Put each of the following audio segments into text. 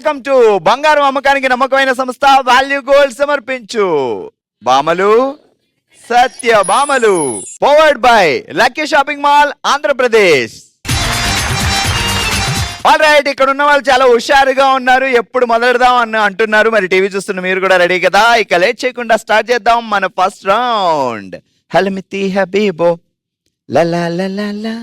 Welcome to బంగారం అమ్మకానికి నమ్మకమైన సంస్థ వాల్యూ గోల్డ్ సమర్పించు బామలు సత్య బామలు powered by lucky shopping mall Andhra Pradesh. All right, ఇక్కడ ఉన్న వాళ్ళు చాలా హుషారుగా ఉన్నారు, ఎప్పుడు మొదలెడదాం అని అంటున్నారు. మరి టీవీ చూస్తున్న మీరు కూడా రెడీ కదా? ఇక లేట్ చేయకుండా స్టార్ట్ చేద్దాం మన ఫస్ట్ రౌండ్. హల్మితి హబీబో లలా లలా.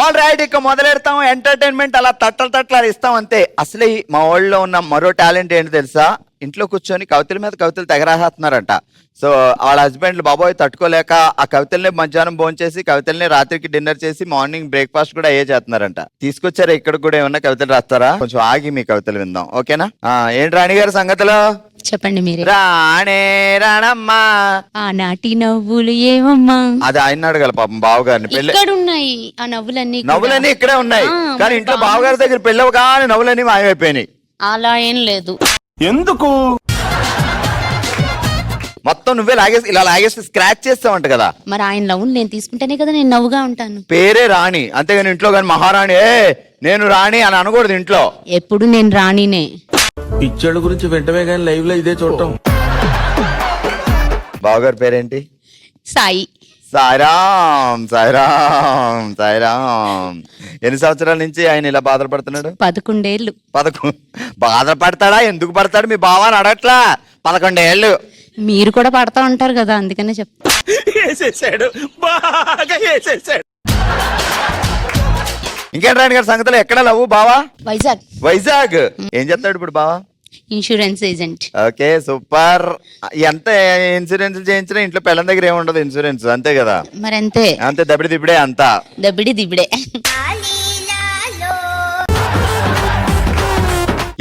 ఆల్ రైట్, ఇక మొదలెడతాం. ఎంటర్టైన్మెంట్ అలా తట్టలు ఇస్తాం అంతే. అసలు మా ఊళ్ళో ఉన్న మరో టాలెంట్ ఏంటి తెలుసా? ఇంట్లో కూర్చొని కవితల మీద కవితలు తెగరాస్తున్నారంట. సో వాళ్ళ హస్బెండ్లు బాబోయ్ తట్టుకోలేక ఆ కవితల్ని మధ్యాహ్నం భోంచేసి కవితల్ని రాత్రికి డిన్నర్ చేసి మార్నింగ్ బ్రేక్ఫాస్ట్ కూడా అయ్యే చేస్తున్నారంట. తీసుకొచ్చారా ఇక్కడ కూడా ఏమన్నా కవితలు రాస్తారా? కొంచెం ఆగి మీ కవితలు విందాం, ఓకేనా? ఏంటి రాణి గారి సంగతులు చెప్పండి మీరే. రాణే రాణమ్మా ఆనాటి నవ్వులు ఏమమ్మా, అది ఆయన అడగాలి పాపం బావగారిని. పెళ్లి ఇక్కడ ఉన్నాయి ఆ నవ్వులన్నీ ఇక్కడే ఉన్నాయి, కానీ ఇంట్లో బావగారి దగ్గర పెళ్ళవగానే నవ్వులన్నీ మాయమైపోయినాయి. అలా ఏం లేదు. ఎందుకు? మొత్తం నువ్వే లాగేసి స్క్రాచ్ చేస్తావంట కదా. మరి ఆయన నవ్వులు నేను తీసుకుంటేనే కదా నేను నవ్వుగా ఉంటాను. పేరే రాణి, అంతేగాని ఇంట్లో కానీ మహారాణి నేను రాణి అని అనకూడదు ఇంట్లో. ఎప్పుడు నేను రాణినే. పిచ్చోళ్ళ గురించి వెంటనే కానీ లైవ్ లో ఇదే చూడటం. బావగారి పేరేంటి? సాయి. సాయిరామ్ సాయిరామ్ సాయిరామ్. ఎన్ని సంవత్సరాల నుంచి ఆయన ఇలా బాధపడుతున్నాడు? 11 ఏళ్ళు. బాధపడతాడా? ఎందుకు పడతాడు మీ బావ అని అడగట్లా. 11 ఏళ్ళు. మీరు కూడా పడతా ఉంటారు కదా, అందుకనే చెప్తా. ఇంకేంటి రాణి గారి సంగతులు? ఎక్కడ లవ్వు బావా? వైజాగ్. ఏం చేస్తాడు ఇప్పుడు బావా? Insurance agent. Okay, super. ఎంత ఇన్సూరెన్స్ చేయించినా ఇంట్లో పిల్లల దగ్గర ఏముండదు ఇన్సూరెన్స్, అంతే కదా? మరి అంతే అంతే, దబిడి దిబిడే అంతా. దబిడి దిబిడే.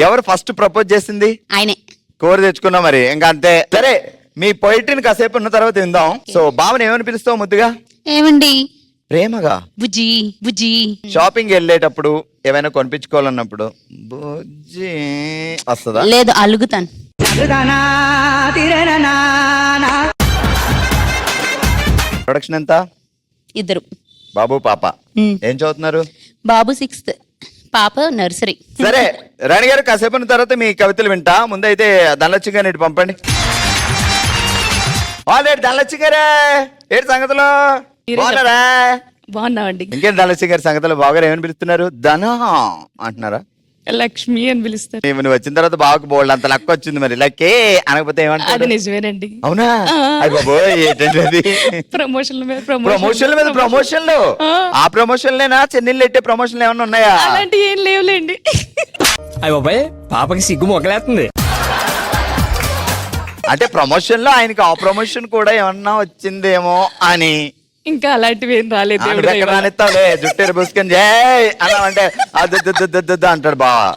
ఎవరు ఫస్ట్ ప్రపోజ్ చేసింది? ఆయనే. కోరి తెచ్చుకున్నా మరి, ఇంకా అంతే. సరే, మీ పొయిట్రీని కాసేపు ఉన్న తర్వాత విందాం. సో బావని ఏమని పిలుస్తావు ముద్దుగా? ఏమండి? ప్రేమగా. బుజ్జి బుజ్జి. షాపింగ్ వెళ్ళేటప్పుడు ఏమైనా కొనిపించుకోవాలన్నప్పుడు బుజ్జి వస్తుందా? లేదు, అలుగుతాను. ప్రొడక్షన్ ఎంత? 2. బాబు పాప ఏం చదువుతున్నారు? బాబు 6th, పాప నర్సరీ. సరే రాణి గారు, కాసేపు ఉన్న తర్వాత మీ కవితలు వింటా. ముందైతే ధనలక్ష్మి గారిని ఇటు పంపండి. ఆల్రెడీ ధనలక్ష్మి గారే, ఏంటి సంగతులు? బాగున్నారా? బాగున్నావండి. ఇంకేం ధనలక్ష్మి గారి సంగతులు? బాగా ఏమని పిలుస్తున్నారు? ధన అంటున్నారా? లక్ష్మి అని పిలుస్తారు. నువ్వు వచ్చిన తర్వాత బాగా బోల్డ్ అంత లక్ వచ్చింది. మరి లక్కే అనకపోతే ఏమంటారు? అది నిజమేనండి. అవునా? అయ్య బాబోయ్, ఏంటండి అది? ప్రమోషన్ల మీద ప్రమోషన్లు. ఆ ప్రమోషన్లేనా? చెన్నీళ్ళు ఎట్టే ప్రమోషన్లు ఏమన్నా ఉన్నాయా? అలాంటి ఏం లేవులేండి. అయ్య బాబాయ్, పాపకి సిగ్గు మొగలేస్తుంది. అంటే ప్రమోషన్ లో ఆయనకి ఆ ప్రమోషన్ కూడా ఏమన్నా వచ్చిందేమో అని. ఇంకా అలాంటివి ఏం రాలేదు. ఎక్కడ రానిస్తావులే, జుట్టేరు పూసుకొని జై అన్నా అంటే అద్దు అంటాడు బావా.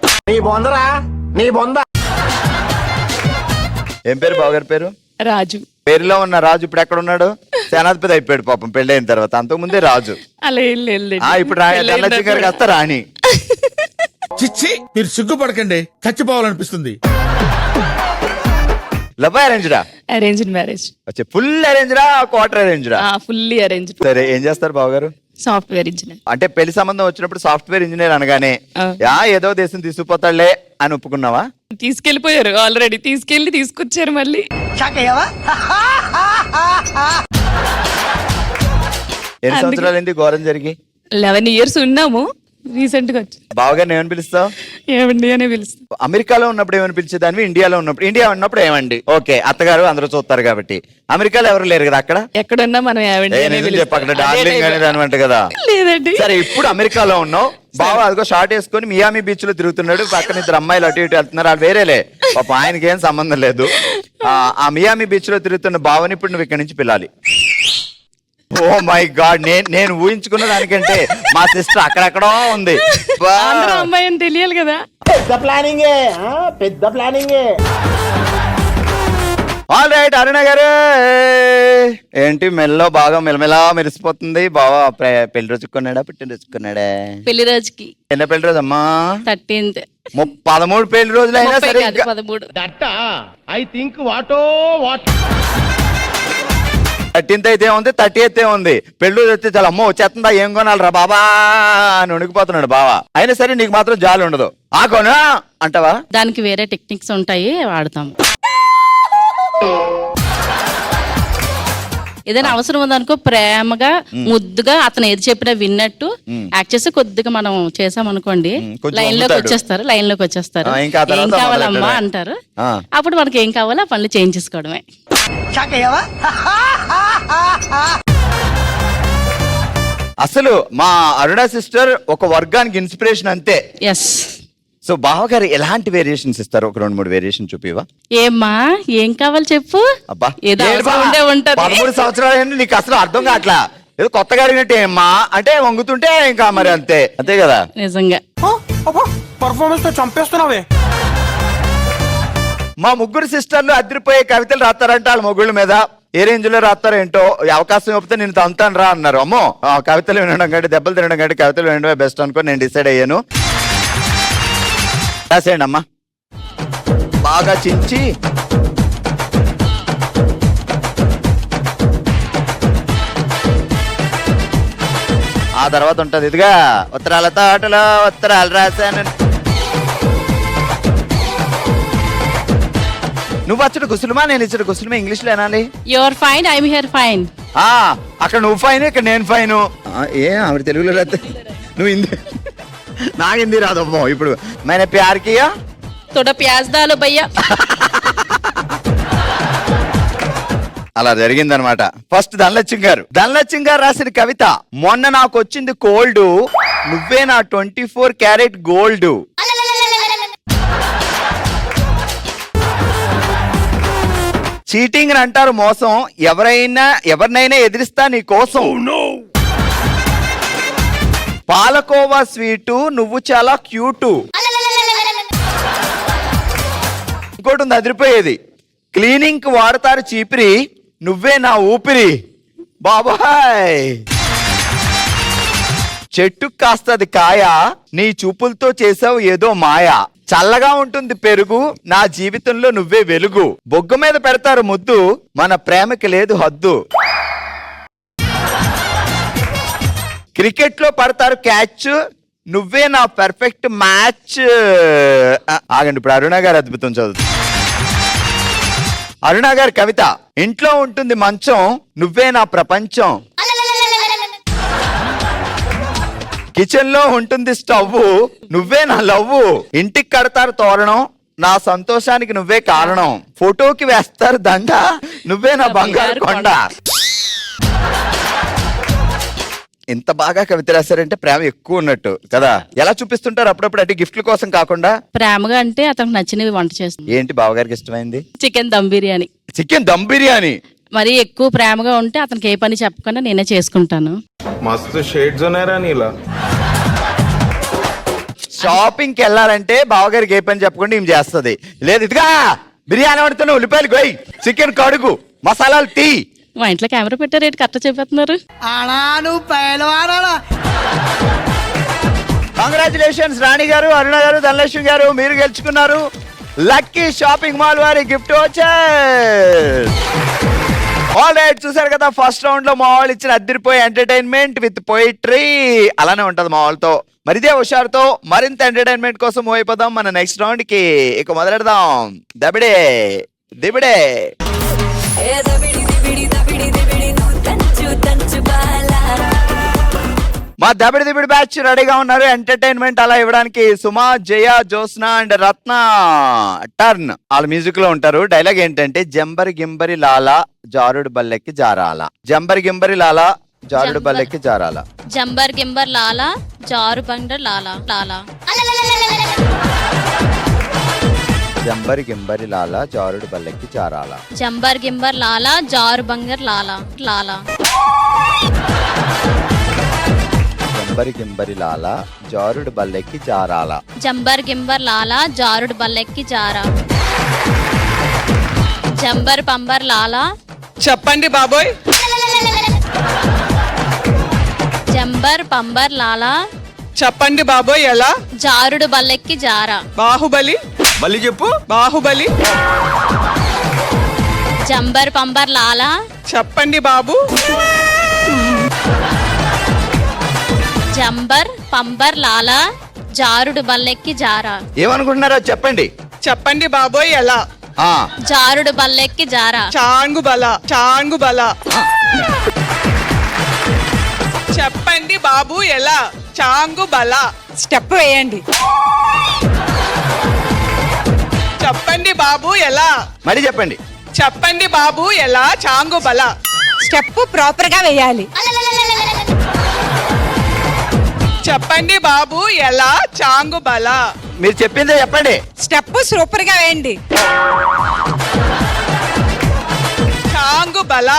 ఏం పేరు బావగారి పేరు? రాజు. పేరులో ఉన్న రాజు ఇప్పుడు ఎక్కడ ఉన్నాడు? సేనాధిపతి అయిపోయాడు పాపం పెళ్లి అయిన తర్వాత. అంతకుముందే రాజు. అలా ఏం లేదు. ఇప్పుడు ధనలక్ష్మి గారికి వస్తా రాణి. చిచ్చి, మీరు సిగ్గుపడకండి, చచ్చిపోవాలనిపిస్తుంది. లవ్ అరేంజ్డా? Arranged marriage. వచ్చే ఫుల్ అరేంజ్డా క్వార్టర్ అరేంజ్డా? Fully arranged. సరే, ఏం చేస్తారు బావగారు? Software engineer. అంటే పెళ్లి సంబంధం వచ్చినప్పుడు సాఫ్ట్వేర్ ఇంజనీర్ అనగానే ఏదో దేశం తీసుకుపోతాడులే అని ఒప్పుకున్నావా? తీసుకెళ్లిపోయారు ఆల్రెడీ. తీసుకొచ్చారు మళ్ళీ. ఎన్ని సంవత్సరాలు ఘోరం జరిగి? 11 years ఉన్నాము. రీసెంట్ గా వచ్చి. బావగారిని ఏమని పిలుస్తావు? ఏమండి అనే పిలుస్తాం. అమెరికాలో ఉన్నప్పుడు ఏమని పిలిచేదాన్ని? ఇండియా ఉన్నప్పుడు ఏమండి? ఓకే, అత్తగారు అందరూ చూస్తారు కాబట్టి. అమెరికాలో ఎవరు లేరు కదా అక్కడ? ఎక్కడున్నా మనం అనమాట కదా. లేదండి. సరే, ఇప్పుడు అమెరికాలో ఉన్నావు. బావ అదిగో షార్ట్ వేసుకొని మియామి బీచ్ లో తిరుగుతున్నాడు. పక్కన 2 అమ్మాయిలు అటు ఇటు వెళ్తున్నారు. అది వేరేలే పాప, ఆయనకి ఏం సంబంధం లేదు. ఆ మియామి బీచ్ లో తిరుగుతున్న బావని ఇప్పుడు నువ్వు ఇక్కడ నుంచి పిల్లాలి. ఓ మై గాడ్, నేను ఊహించుకున్న దానికంటే మా సిస్టర్ అక్కడెక్కడో ఉంది. అమ్మాయి అని తెలియాలి కదా. పెద్ద ప్లానింగే. ఆల్ రైట్, అరుణ గారు ఏంటి మెల్లో బాగా మెలమెలా మెరిసిపోతుంది? బావా పెళ్లి రోజు కొన్నాడా పుట్టినరోజు కొన్నాడా? పెళ్లి రోజుకి. ఎన్న పెళ్లి రోజు అమ్మా? 13th. 13 పెళ్లి రోజులు అయినా సరే 13. దట్ ఐ థింక్ వాటో వాట్ 13th అయితే ఉంది, 30th ఉంది. పెళ్ళి వస్తే చాలా అమ్మో వచ్చేస్తుందా ఏం కొనాలి రా బాబా అని ఉణికిపోతున్నాడు బావా. అయినా సరే నీకు మాత్రం జాలి ఉండదు. ఆ కొనా అంటావా? దానికి వేరే టెక్నిక్స్ ఉంటాయి, వాడతాం. ఏదైనా అవసరం ఉందనుకో ప్రేమగా ముద్దుగా అతను ఏది చెప్పినా విన్నట్టు యాక్ట్ చేసి కొద్దిగా మనం చేసామనుకోండి కొంచెం లైన్ లోకి అమ్ముతాడు. వచ్చేస్తారు. ఇంకా ఆ తర్వాత ఏం కావాలమ్మా మొదలెట్టడమే. అంటారు. ఆ. అప్పుడు మనకి ఏం కావాలో ఆ పనులు చేయించేసుకోవడమే. అసలు మా అరుణ సిస్టర్ ఒక వర్గానికి ఇన్స్పిరేషన్ అంతే. ఎస్. సో బావగారు ఎలాంటి వేరియేషన్స్ ఇస్తారు? ఒక 2-3 వేరియేషన్ చూపివా? ఏమ్మా ఏం కావాలి చెప్పు. అబ్బా ఏదో ఏంటి అవసరం బా? ఉండే ఉంటది. 13 సంవత్సరాలు ఏంటి నీకు అసలు అర్థం కావట్లా. ఏదో కొత్తగా అడిగినట్టు ఏమ్మా అంటే వంగుతుంటే ఇంకా మరి అంతే కదా. నిజంగా పర్ఫార్మెన్స్ తో చంపేస్తున్నావే. మా ముగ్గురు సిస్టర్లు అదిరిపోయే కవితలు రాస్తారంట వాళ్ళ మొగుళ్ళ మీద. ఏ రేంజ్ లో రాస్తారో ఏంటో. ఈ అవకాశం ఇవ్వకపోతే నేను తంతాను రా అన్నారు. అమ్మో కవితలు వినడం కంటే దెబ్బలు తినడం కంటే కవితలు వినడమే బెస్ట్ అనుకో నేను డిసైడ్ అయ్యాను. రాసేయండి అమ్మా. బాగా చించి ఆ తర్వాత ఉంటది ఇదిగా ఉత్తరాల తోటలో ఉత్తరాలు రాశాను. నువ్వు అచ్చడు కుసులుమా నేను ఇచ్చడు కుసులుమా ఇంగ్లీష్ లో అనాలి. Your fine I'm here fine. అక్కడ నువ్వు ఫైన్ ఇక్కడ నేను ఫైన్. ఏ ఆవిడ తెలుగులో రాస్తే నువ్వు హిందీ నాకు హిందీ రాదమ్మో. ఇప్పుడు मैंने प्यार किया తోడ ప్యాజ్ దాలో భయ్యా. అలా జరిగిందనమాట. ఫస్ట్ ధనలక్ష్మి గారు రాసిన కవిత. మొన్న నాకు వచ్చింది కోల్డ్, నువ్వే నా 24 క్యారెట్ గోల్డ్. చీటింగ్ అంటారు మోసం, ఎవరినైనా ఎదిరిస్తా నీ కోసం. పాలకోవా స్వీటు నువ్వు చాలా క్యూటు. ఇంకోటి ఉంది అదిరిపోయేది. క్లీనింగ్ కి వాడతారు చీపిరి, నువ్వే నా ఊపిరి. బాబాయ్ చెట్టు కాస్తది కాయ, నీ చూపులతో చేసావు ఏదో మాయా. చల్లగా ఉంటుంది పెరుగు, నా జీవితంలో నువ్వే వెలుగు. బొగ్గు మీద పెడతారు ముద్దు, మన ప్రేమకి లేదు హద్దు. క్రికెట్ లో పడతారు క్యాచ్, నువ్వే నా పర్ఫెక్ట్ మ్యాచ్. ఆగండి ఇప్పుడు అరుణ గారు అద్భుతం చదువు. అరుణ గారి కవిత. ఇంట్లో ఉంటుంది మంచం, నువ్వే నా ప్రపంచం. కిచెన్ లో ఉంటుంది స్టవ్, నువ్వే నా లవ్వు. ఇంటికి కడతారు తోరణం, నా సంతోషానికి నువ్వే కారణం. ఫోటోకి వేస్తారు దండ, నువ్వే నా బంగారు కొండ. ఇంత బాగా కవిత రాశారంటే ప్రేమ ఎక్కువ ఉన్నట్టు కదా. ఎలా చూపిస్తుంటారు అప్పుడప్పుడు అంటే గిఫ్ట్ల కోసం కాకుండా? ప్రేమగా అంటే అతనికి నచ్చినవి వంట చేస్తుంది. ఏంటి బావగారికి ఇష్టమైంది? చికెన్ దమ్ బిర్యానీ. చికెన్ దమ్ బిర్యానీ. మరి ఎక్కువ ప్రేమగా ఉంటే అతనికి ఏ పని చెప్పకుండా నేనే చేసుకుంటాను. మస్తు షేడ్స్ ఉన్నారా నీలా. షాపింగ్ కి వెళ్ళాలంటే బావగారికి ఏ పని చెప్పకుండా ఏం చేస్తుంది. లేదు ఇదిగా బిర్యానీ వండుతున్నా, ఉల్లిపాయలు కోయి, చికెన్ కడుగు, మసాలాలు తీ. మా ఇంట్లో కెమెరా పెట్టారు ఏంటి కరెక్ట్ చెప్పేస్తున్నారు. కంగ్రాచులేషన్స్ రాణి గారు, అరుణ గారు, ధనలక్ష్మి గారు, మీరు గెలుచుకున్నారు లక్కీ షాపింగ్ మాల్ వారి గిఫ్ట్ వచ్చారు. ఆల్ రైట్, చూసారు కదా ఫస్ట్ రౌండ్ లో మా వాళ్ళు ఇచ్చిన అద్దరిపోయే ఎంటర్టైన్మెంట్ విత్ పోయిట్రీ. అలానే ఉంటది మా వాళ్ళతో. మరి ఇదే హుషారుతో మరింత ఎంటర్టైన్మెంట్ కోసం అయిపోదాం మన నెక్స్ట్ రౌండ్ కి. ఇక మొదలెడదాం. దబిడే దిబిడే. మా దబిడి దిబిడి బ్యాచ్ రెడీగా ఉన్నారు ఎంటర్టైన్మెంట్ అలా ఇవ్వడానికి. సుమా, జయ, జ్యోత్స్న అండ్ రత్న టర్న్ వాళ్ళ మ్యూజిక్ లో ఉంటారు. డైలాగ్ ఏంటంటే జంబరి గింబరి లాలా జారుడు బల్లెక్కి జారాల. జంబరి గింబరి లాలా జారుడు బల్లెక్కి జారాల. జంబర్ గింబర్ లాలా జారు బండర్ లాలా లాలా. జంబరి గింబరి లాలా జారుడు బల్లెక్కి జారాల. జంబర్ గింబర్ లాలా జారు బంగర్ లాలా లాలా. జంబరి గింబరి లాలా జారుడు బల్లెక్కి జారాల. జంబర్ గింబర్ లాలా జారుడు బల్లెక్కి జారా. జంబర్ పంబర్ లాలా. చెప్పండి బాబోయ్. జంబర్ పంబర్ లాలా. చెప్పండి బాబోయ్ ఎలా. జారుడు బల్లెక్కి జారా. బాహుబలి. మళ్ళీ చెప్పు. బాహుబలి. జంబర్ పంబర్ లాలా. చెప్పండి బాబు జంబర్ పంబర్ లాలా జారుడు బల్లెక్కి జారా ఏమనుకుంటున్నారో చెప్పండి. చెప్పండి బాబోయ్ ఎలా ఆ జారుడు బల్లెక్కి జారా చాంగు బల చెప్పండి బాబు ఎలా చాంగు బల స్టెప్ వేయండి. చెప్పండి బాబు ఎలా మరి చెప్పండి. చెప్పండి బాబు ఎలా చాంగు బల స్టెప్ ప్రాపర్ గా వేయాలి. చెప్పండి బాబు ఎలా చాంగు బల మీరు చెప్పిందే చెప్పండి. స్టెప్ సూపర్ గా వేయండి. చాంగు బల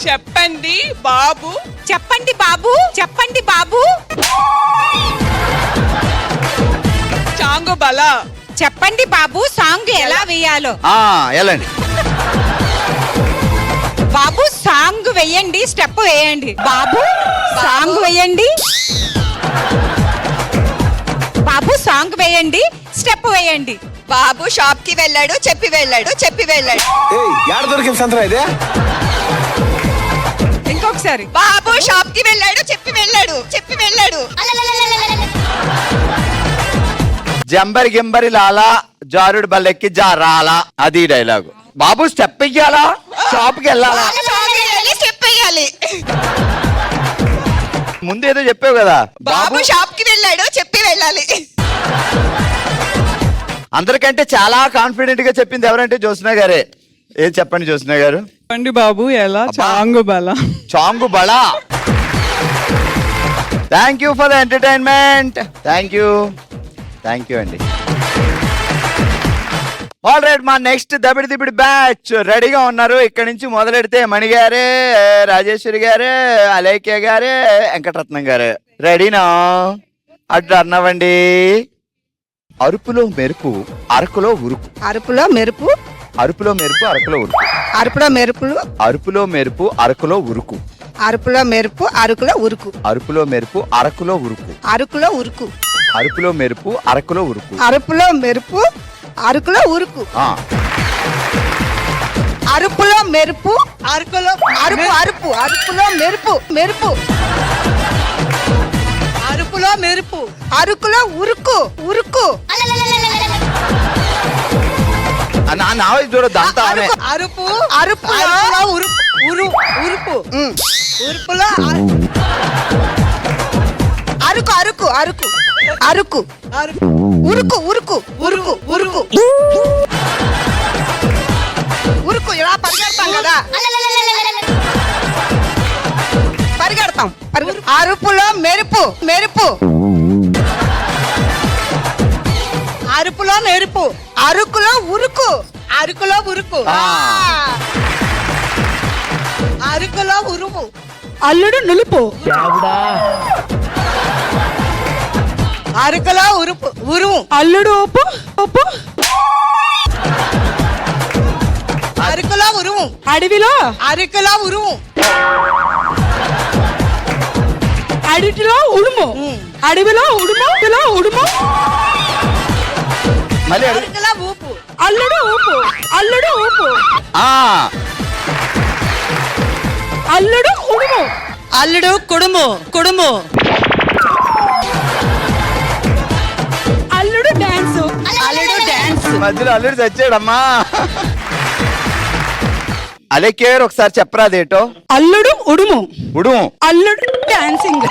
చెప్పండి బాబు చెప్పండి బాబు, చెప్పండి బాబు, చాంగు బల చెప్పండి బాబు సాంగ్ ఎలా వేయాలో. వెళ్ళండి. బాబు సాంగ్ వేయండి, స్టెప్ వేయండి. బాబు సాంగ్ వేయండి. బాబు సాంగ్ వేయండి, స్టెప్ వేయండి. బాబు షాప్ కి వెళ్ళాడు, చెప్పి వెళ్ళాడు. యాడ దొరికింది సంతరా ఇదే? ఇంకొకసారి బాబు షాప్ కి వెళ్ళాడు, చెప్పి వెళ్ళాడు. జంబరి గింబరి లాలా జారుడు బల్లెక్కి జారాలా, అది డైలాగు. బాబు స్టెప్ ఇయ్యాలా, షాప్కి వెళ్ళాలా? స్టెప్ వేయాలి. ముందు ఏదో చెప్పావు కదా. బాబు షాప్ కి వెళ్ళాడు, చెప్పి వెళ్ళాలి. అందరికంటే చాలా కాన్ఫిడెంట్ గా చెప్పింది ఎవరంటే జ్యోత్స్న గారే. ఏం చెప్పండి జ్యోత్స్న గారు. చెప్పండి బాబు ఎలా అబ్బా. చాంగు బల చాంగు బళా. Thank you for the entertainment. Thank you అండి. ఆల్ రైట్, మా నెక్స్ట్ దబిడి బ్యాచ్ రెడీగా ఉన్నారు. ఇక్కడ నుంచి మొదలెడితే మణి గారే, రాజేశ్వరి గారే, అలేఖ్య గారే, వెంకటరత్నం గారే. రెడీనా? అటు అన్నవండి. అరుపులో మెరుపు అరకులో ఉరుకు. అరుపులో మెరుపు, అరుపులో మెరుపు అరకులో ఉరుకు. అరుపులో మెరుపులు, అరుపులో మెరుపు అరకులో ఉరుకు. అరుపులో మెరుపు, అరుకులో ఉరుకు. అరుపులో మెరుపు అరకులో ఉరుకు. అరుకులో ఉరుకు. అరుపులో మెరుపు అరకులో ఉరుకు. అరుపులో మెరుపు, అరుకులో ఉరుకు. అరుపులో మెరుపు, అరుకులో అరుపు. అరుపులో మెరుపు. అరుపులో మెరుపు, అరుకులో ఉరుకు. నా వయసు చూడద్దు అంతా ఆమె. అరుపులో ఉరుపు. ఉరుపులో అరుకు. ఉరుకు ఇలా పరిగెడతాం కదా. పరిగెడతాం. అరుపులో మెరుపు. అరుపులో మెరుపు, అరుకులో ఉరుకు. అరుకులో ఉరుము. అల్లుడు నులుపు. అరుకులో ఉరుము. అల్లుడు ఉప్పు. అరుకులో ఉరుము. అడవిలో అరుకులో ఉరుము. అడవిలో ఉడుము. అడవిలో ఉడుము. మళ్ళీ అడుగు. అరుకులో ఊపు. అల్లుడు ఊపు. ఆ, అల్లుడు ఉడుము. అల్లుడు కుడుము. అల్లుడు డాన్స్. మధ్యలో అల్లుడు చచ్చాడమ్మా. అలేకేరు ఒకసారి చెప్పరా అదేటో. అల్లుడు ఉడుము. అల్లుడు డాన్సింగ్.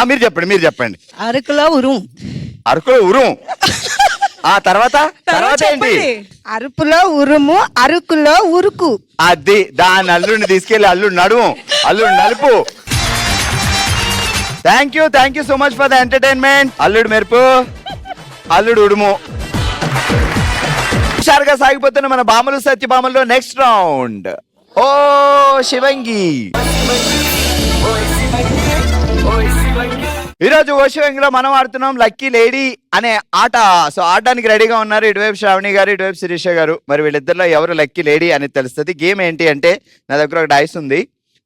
మీరు చెప్పండి. అరకులో ఉరుము. అరకులో ఉరుము. ఆ తర్వాత ఏంటి? అరుపులో ఉరుము, అరుకులో ఉరుకు. అది దాని అల్లుడిని తీసుకెళ్లి అల్లుడు నలుపు. Thank you so much for the entertainment. అల్లుడు మెరుపు, అల్లుడు ఉడుము. హుషారుగా సాగిపోతున్న మన బామలు సత్యభామల్లో నెక్స్ట్ రౌండ్. ఓ శివంగి. ఈరోజు ఓ శివంగిలో మనం ఆడుతున్నాం లక్కీ లేడీ అనే ఆట. సో ఆడడానికి రెడీగా ఉన్నారు ఇటువైపు శ్రావణి గారు, ఇటువైపు శిరీష గారు. మరి వీళ్ళిద్దరిలో ఎవరు లక్కీ లేడీ అని తెలుస్తుంది. గేమ్ ఏంటి అంటే, నా దగ్గర ఒక డైస్ ఉంది.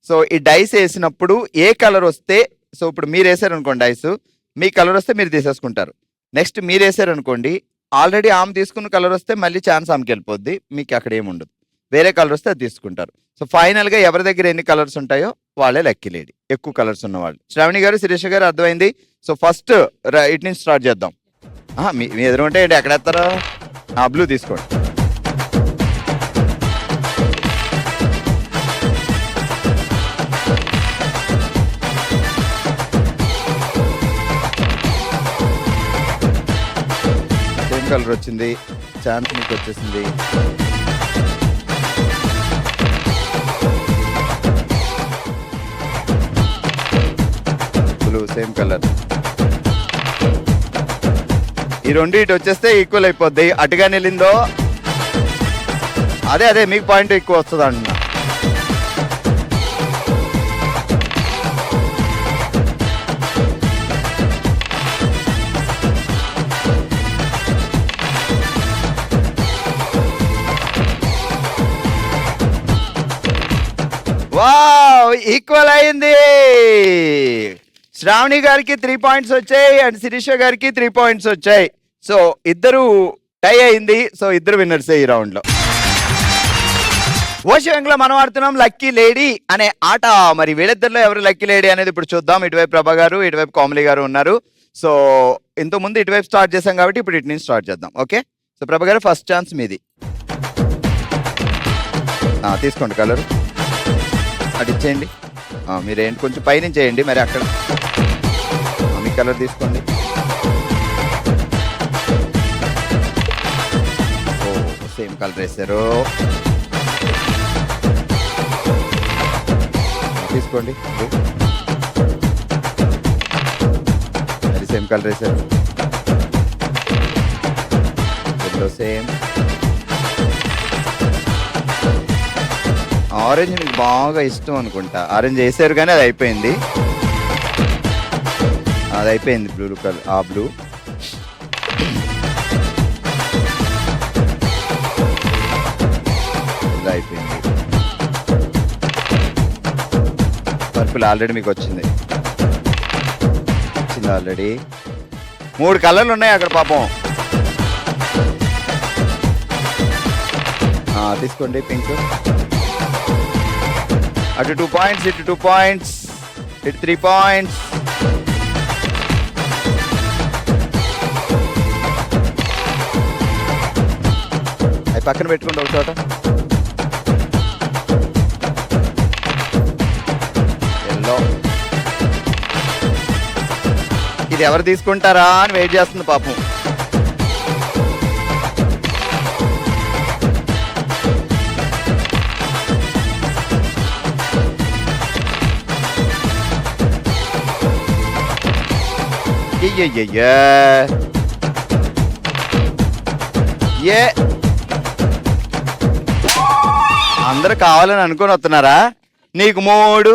సో ఈ డైస్ వేసినప్పుడు ఏ కలర్ వస్తే, సో ఇప్పుడు మీరు వేసారు అనుకోండి డైస్, మీ కలర్ వస్తే మీరు తీసేసుకుంటారు. నెక్స్ట్ మీరు వేసారు అనుకోండి, ఆల్రెడీ ఆమె తీసుకున్న కలర్ వస్తే మళ్ళీ ఛాన్స్ ఆమెకి వెళ్ళిపోద్ది, మీకు అక్కడ ఏముండదు. వేరే కలర్ వస్తే అది తీసుకుంటారు. సో ఫైనల్ గా ఎవరి దగ్గర ఎన్ని కలర్స్ ఉంటాయో వాళ్ళే లక్కీ లేడీ, ఎక్కువ కలర్స్ ఉన్న వాళ్ళు. శ్రావణి గారు, శిరీష గారు అర్థమైంది. సో ఫస్ట్ ఇటు నుంచి స్టార్ట్ చేద్దాం. మీ ఎదురుంటే ఏంటి ఎక్కడ ఎత్తారో? బ్లూ తీసుకోండి. సేమ్ కలర్ వచ్చింది, ఛాన్స్ మీకు వచ్చేసింది. Blue same colour. ఈ రెండు ఇటు వచ్చేస్తే ఈక్వల్ అయిపోద్ది. అటుగా వెళ్ళిందో అదే మీకు పాయింట్ ఎక్కువ వస్తుంది అన్న. వావ్, ఈక్వల్ అయింది. శ్రావణి గారికి 3 పాయింట్స్ వచ్చాయి అండ్ శిరీష గారికి 3 పాయింట్స్ వచ్చాయి. సో ఇద్దరు టై అయింది. సో ఇద్దరు విన్నర్స్ ఈ రౌండ్ లో. ఓషియంలో మనం ఆడుతున్నాం లక్కీ లేడీ అనే ఆట. మరి వీళ్ళిద్దరిలో ఎవరు లక్కీ లేడీ అనేది ఇప్పుడు చూద్దాం. ఇటువైపు ప్రభా గారు, ఇటువైపు కోమలి గారు ఉన్నారు. సో ఇంతకుముందు ఇటువైపు స్టార్ట్ చేశాం కాబట్టి ఇప్పుడు ఇటు నుంచి స్టార్ట్ చేద్దాం. ఓకే, సో ప్రభా గారు ఫస్ట్ ఛాన్స్ మీది. తీసుకోండి కలర్, అటు ఇచ్చేయండి. మీరేంటి కొంచెం పైనుంచి చేయండి, మరి అక్కడ మీ కలర్ తీసుకోండి. సేమ్ కలర్ వేసారు, తీసుకోండి. అది సేమ్ కలర్ వేసారు, సేమ్. ఆరెంజ్ మీకు బాగా ఇష్టం అనుకుంటా. ఆరెంజ్ వేసారు కానీ అది అయిపోయింది, అది అయిపోయింది. బ్లూ కలర్, ఆ బ్లూ. ఇలా అయిపోయింది. పర్పుల్ ఆల్రెడీ మీకు వచ్చింది ఆల్రెడీ. 3 కలర్లు ఉన్నాయి అక్కడ పాపం. తీసుకోండి పింక్. అటు 2 పాయింట్స్, ఇటు 2 పాయింట్స్, ఇటు 3 పాయింట్స్. అవి పక్కన పెట్టుకోండి ఒక చోట. ఎల్లో. ఇది ఎవరు తీసుకుంటారా అని వెయిట్ చేస్తుంది పాపం. అందరు కావాలని అనుకుని వస్తున్నారా? నీకు 3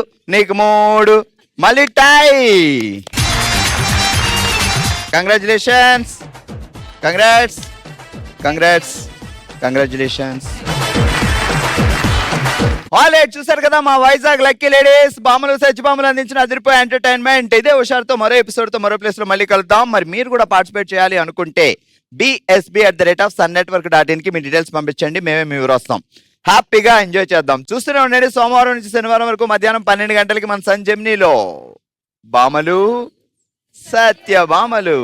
మళ్ళీ టై. Congratulations, congratulations. ఆల్రెడీ చూసారు కదా మా వైజాగ్ లక్కీ లేడీస్ బామ్మలు సచ్చి బామ్మలు అందించిన అదిరిపోయే ఎంటర్టైన్మెంట్. ఇదే హుషారుతో మరో ఎపిసోడ్ తో మరో ప్లేస్ లో మళ్ళీ కలుద్దాం. మరి మీరు కూడా పార్టిసిపేట్ చేయాలి అనుకుంటే bsb@sunnetwork.in కి మీ డీటెయిల్స్ పంపించండి, మేమే మీ ఊరు వస్తాం. హ్యాపీగా ఎంజాయ్ చేద్దాం. చూస్తూనే ఉండండి సోమవారం నుంచి శనివారం వరకు మధ్యాహ్నం 12 గంటలకి మన సంజెమ్నీలో బామలు సత్య బామలు.